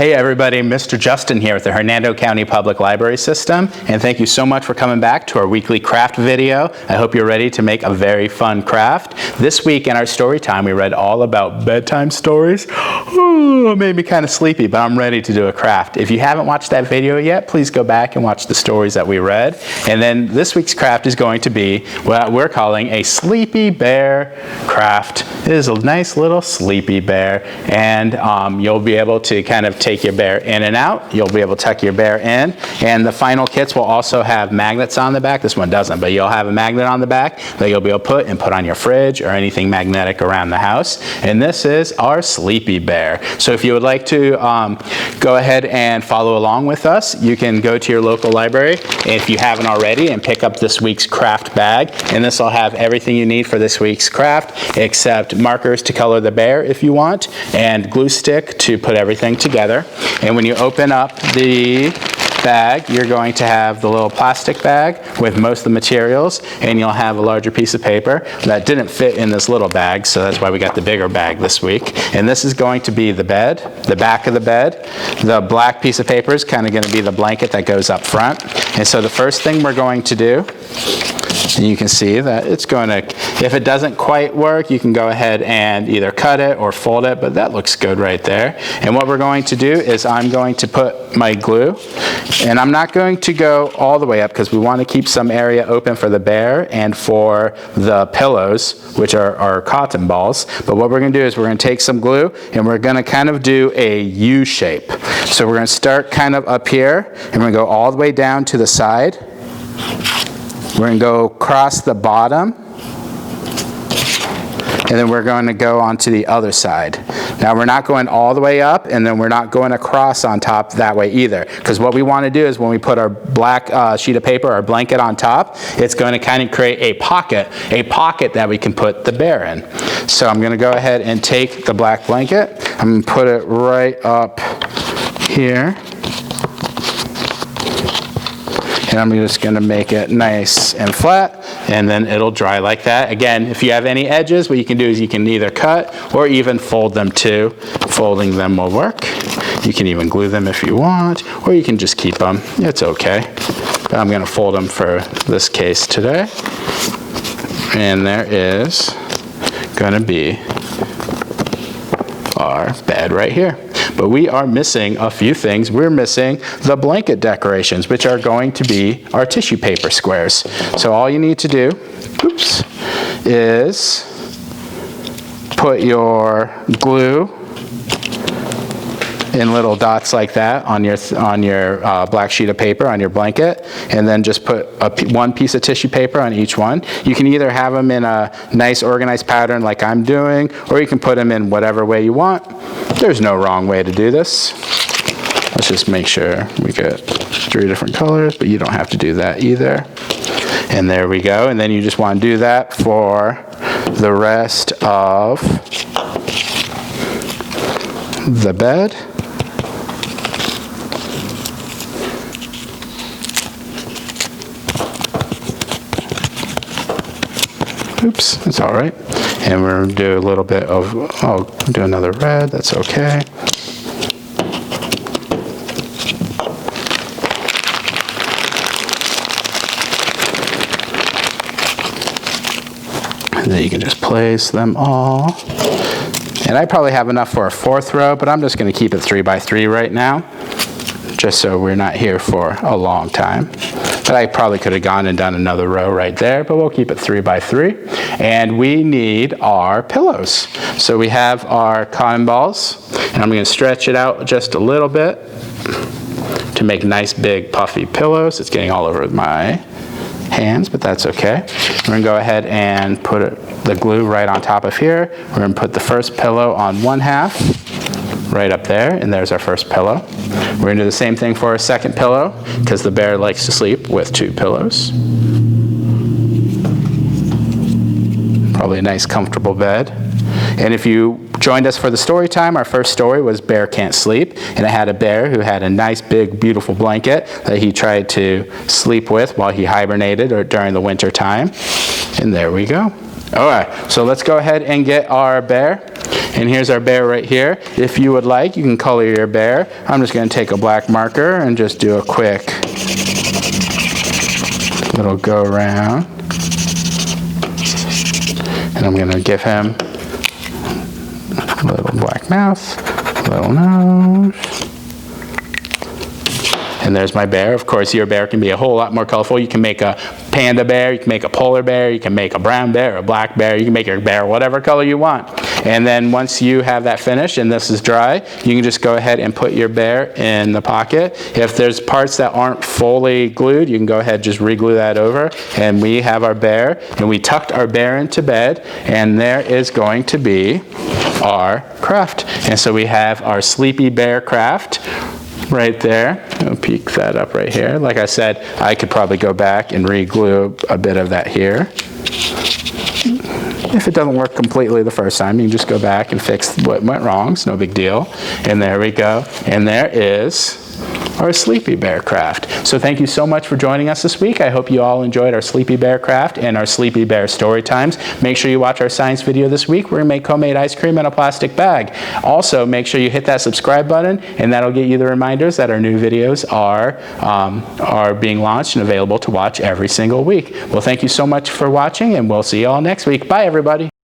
Hey everybody, Mr. Justin here with the Hernando County Public Library System, and thank you so much for coming back to our weekly craft video. I hope you're ready to make a very fun craft. This week in our story time, we read all about bedtime stories. Ooh, it made me kind of sleepy, but I'm ready to do a craft. If you haven't watched that video yet, please go back and watch the stories that we read. And then this week's craft is going to be what we're calling a sleepy bear craft. It is a nice little sleepy bear, and you'll be able to kind of take your bear in and out. You'll be able to tuck your bear in, and the final kits will also have magnets on the back. This one doesn't, but you'll have a magnet on the back that you'll be able to put on your fridge or anything magnetic around the house. And this is our sleepy bear. So if you would like to go ahead and follow along with us, you can go to your local library if you haven't already and pick up this week's craft bag. And this will have everything you need for this week's craft except markers to color the bear if you want, and glue stick to put everything together. And when you open up the bag, you're going to have the little plastic bag with most of the materials, and you'll have a larger piece of paper that didn't fit in this little bag, so that's why we got the bigger bag this week. And this is going to be the bed, the back of the bed. The black piece of paper is kind of going to be the blanket that goes up front. And so the first thing we're going to do, and you can see that it's going to, if it doesn't quite work, you can go ahead and either cut it or fold it, but that looks good right there. And what we're going to do is I'm going to put my glue, and I'm not going to go all the way up because we want to keep some area open for the bear and for the pillows, which are our cotton balls. But what we're going to do is we're going to take some glue and we're going to kind of do a U shape. So we're going to start kind of up here, and we're going to go all the way down to the side. We're going to go across the bottom, and then we're going to go onto the other side. Now we're not going all the way up, and then we're not going across on top that way either, because what we want to do is when we put our black sheet of paper, our blanket on top, it's going to kind of create a pocket that we can put the bear in. So I'm going to go ahead and take the black blanket. I'm going to put it right up here. And I'm just going to make it nice and flat, and then it'll dry like that. Again, if you have any edges, what you can do is you can either cut or even fold them too. Folding them will work. You can even glue them if you want, or you can just keep them. It's okay. But I'm going to fold them for this case today. And there is going to be our bed right here. But we are missing a few things. We're missing the blanket decorations, which are going to be our tissue paper squares. So all you need to do, is put your glue in little dots like that on your black sheet of paper on your blanket, and then just put one piece of tissue paper on each one. You can either have them in a nice organized pattern like I'm doing, or you can put them in whatever way you want. There's no wrong way to do this. Let's just make sure we get 3 different colors, but you don't have to do that either. And there we go. And then you just want to do that for the rest of the bed. Oops, it's all right. And we're going to do a little bit of, I'll do another red, that's okay. And then you can just place them all. And I probably have enough for a 4th row, but I'm just going to keep it 3 by 3 right now, just so we're not here for a long time. But I probably could have gone and done another row right there, but we'll keep it 3 by 3. And we need our pillows. So we have our cotton balls, and I'm going to stretch it out just a little bit to make nice big puffy pillows. It's getting all over my hands, but that's okay. We're going to go ahead and put the glue right on top of here. We're going to put the first pillow on one half, right up there, and there's our first pillow. We're going to do the same thing for our second pillow, because the bear likes to sleep with 2 pillows. Probably a nice comfortable bed. And if you joined us for the story time, our first story was Bear Can't Sleep, and it had a bear who had a nice big beautiful blanket that he tried to sleep with while he hibernated or during the winter time. And there we go. All right, so let's go ahead and get our bear And here's our bear right here. If you would like, you can color your bear. I'm just going to take a black marker and just do a quick little go around. And I'm going to give him a little black mouth, little nose. And there's my bear. Of course, your bear can be a whole lot more colorful. You can make a panda bear, you can make a polar bear, you can make a brown bear, a black bear, you can make your bear whatever color you want. And then once you have that finished and this is dry, you can just go ahead and put your bear in the pocket. If there's parts that aren't fully glued, you can go ahead and just re-glue that over. And we have our bear, and we tucked our bear into bed, and there is going to be our craft. And so we have our Sleepy Bear craft right there. I'll peek that up right here. Like I said, I could probably go back and re-glue a bit of that here. If it doesn't work completely the first time, you can just go back and fix what went wrong. It's no big deal. And there we go. And there is our Sleepy Bear craft. So thank you so much for joining us this week. I hope you all enjoyed our Sleepy Bear craft and our Sleepy Bear story times. Make sure you watch our science video this week. We're going to make homemade ice cream in a plastic bag. Also, make sure you hit that subscribe button, and that'll get you the reminders that our new videos are being launched and available to watch every single week. Well, thank you so much for watching, and we'll see you all next week. Bye, everybody.